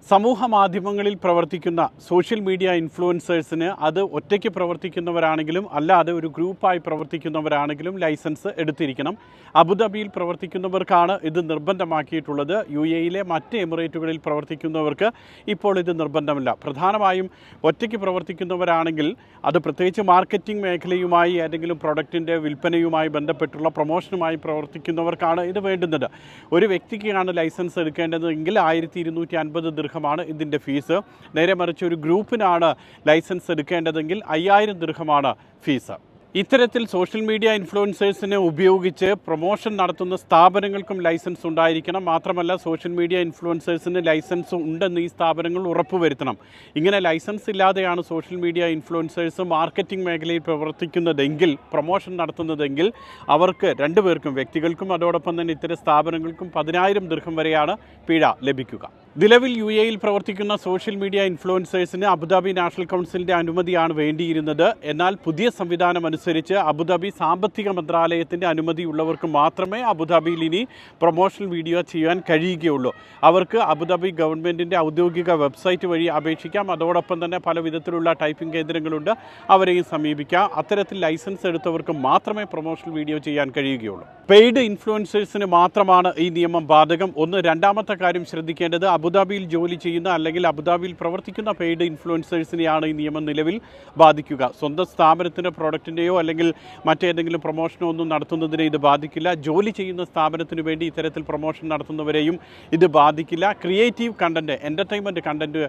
സമൂഹ മാധ്യമങ്ങളിൽ പ്രവർത്തിക്കുന്ന സോഷ്യൽ മീഡിയ ഇൻഫ്ലുവൻസേഴ്സിന് അത് ഒറ്റയ്ക്ക് പ്രവർത്തിക്കുന്നവരാണെങ്കിലും അല്ലാതെ ഒരു ഗ്രൂപ്പായി പ്രവർത്തിക്കുന്നവരാണെങ്കിലും ലൈസൻസ് എടുത്തിരിക്കണം. അബുദാബിയിൽ പ്രവർത്തിക്കുന്നവർക്കാണ് ഇത് നിർബന്ധമാക്കിയിട്ടുള്ളത്. UAE മറ്റ് എമിറേറ്റുകളിൽ പ്രവർത്തിക്കുന്നവർക്ക് ഇപ്പോൾ ഇത് നിർബന്ധമില്ല. പ്രധാനമായും ഒറ്റയ്ക്ക് പ്രവർത്തിക്കുന്നവരാണെങ്കിൽ അത് പ്രത്യേകിച്ച് മാർക്കറ്റിംഗ് മേഖലയുമായി ഏതെങ്കിലും പ്രൊഡക്റ്റിൻ്റെ വിൽപ്പനയുമായി ബന്ധപ്പെട്ടുള്ള പ്രൊമോഷനുമായി പ്രവർത്തിക്കുന്നവർക്കാണ് ഇത് വേണ്ടുന്നത്. ഒരു വ്യക്തിക്കാണ് ലൈസൻസ് എടുക്കേണ്ടതെങ്കിൽ 1250 ദിർഹമാണ് ഇതിൻ്റെ ഫീസ്. നേരെ മറിച്ച് ഒരു ഗ്രൂപ്പിനാണ് ലൈസൻസ് എടുക്കേണ്ടതെങ്കിൽ 5000 ദിർഹമാണ് ഫീസ്. ഇത്തരത്തിൽ സോഷ്യൽ മീഡിയ ഇൻഫ്ലുവൻസേഴ്സിനെ ഉപയോഗിച്ച് പ്രൊമോഷൻ നടത്തുന്ന സ്ഥാപനങ്ങൾക്കും ലൈസൻസ് ഉണ്ടായിരിക്കണം. മാത്രമല്ല സോഷ്യൽ മീഡിയ ഇൻഫ്ലുവൻസേഴ്സിന് ലൈസൻസ് ഉണ്ടെന്ന് ഈ സ്ഥാപനങ്ങൾ ഉറപ്പുവരുത്തണം. ഇങ്ങനെ ലൈസൻസ് ഇല്ലാതെയാണ് സോഷ്യൽ മീഡിയ ഇൻഫ്ലുവൻസേഴ്സ് മാർക്കറ്റിംഗ് മേഖലയിൽ പ്രവർത്തിക്കുന്നതെങ്കിൽ, പ്രൊമോഷൻ നടത്തുന്നതെങ്കിൽ അവർക്ക് രണ്ടുപേർക്കും, വ്യക്തികൾക്കും അതോടൊപ്പം തന്നെ ഇത്തരം സ്ഥാപനങ്ങൾക്കും 10000 ദിർഹം വരെയാണ് പിഴ ലഭിക്കുക. നിലവിൽ UAE പ്രവർത്തിക്കുന്ന സോഷ്യൽ മീഡിയ ഇൻഫ്ലുവൻസേഴ്സിന് അബുദാബി നാഷണൽ കൗൺസിലിൻ്റെ അനുമതിയാണ് വേണ്ടിയിരുന്നത്. എന്നാൽ പുതിയ സംവിധാനം അനുസരിച്ച് അബുദാബി സാമ്പത്തിക മന്ത്രാലയത്തിൻ്റെ അനുമതിയുള്ളവർക്ക് മാത്രമേ അബുദാബിയിൽ ഇനി പ്രൊമോഷണൽ വീഡിയോ ചെയ്യാൻ കഴിയുകയുള്ളൂ. അവർക്ക് അബുദാബി ഗവൺമെൻറ്റിൻ്റെ ഔദ്യോഗിക വെബ്സൈറ്റ് വഴി അപേക്ഷിക്കാം. അതോടൊപ്പം തന്നെ പല വിധത്തിലുള്ള ടൈപ്പിംഗ് കേന്ദ്രങ്ങളുണ്ട്, അവരെയും സമീപിക്കാം. അത്തരത്തിൽ ലൈസൻസ് എടുത്തവർക്ക് മാത്രമേ പ്രൊമോഷണൽ വീഡിയോ ചെയ്യാൻ കഴിയുകയുള്ളൂ. പെയ്ഡ് ഇൻഫ്ലുവൻസേഴ്സിന് മാത്രമാണ് ഈ നിയമം ബാധകം. രണ്ടാമത്തെ കാര്യം ശ്രദ്ധിക്കേണ്ടത്, അബുദാബിയിൽ ജോലി ചെയ്യുന്ന അല്ലെങ്കിൽ അബുദാബിയിൽ പ്രവർത്തിക്കുന്ന പെയ്ഡ് ഇൻഫ്ലുവൻസേഴ്സിനെയാണ് ഈ നിയമം നിലവിൽ ബാധിക്കുക. സ്വന്തം സ്ഥാപനത്തിൻ്റെ പ്രോഡക്റ്റിൻ്റെയോ അല്ലെങ്കിൽ മറ്റേതെങ്കിലും പ്രൊമോഷനോ ഒന്നും നടത്തുന്നതിനെ ഇത് ബാധിക്കില്ല. ജോലി ചെയ്യുന്ന സ്ഥാപനത്തിന് വേണ്ടി ഇത്തരത്തിൽ പ്രൊമോഷൻ നടത്തുന്നവരെയും ഇത് ബാധിക്കില്ല. ക്രിയേറ്റീവ് കണ്ടൻറ്റ്, എൻ്റർടൈൻമെൻറ്റ് കണ്ടൻറ്റ്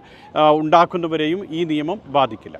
ഉണ്ടാക്കുന്നവരെയും ഈ നിയമം ബാധിക്കില്ല.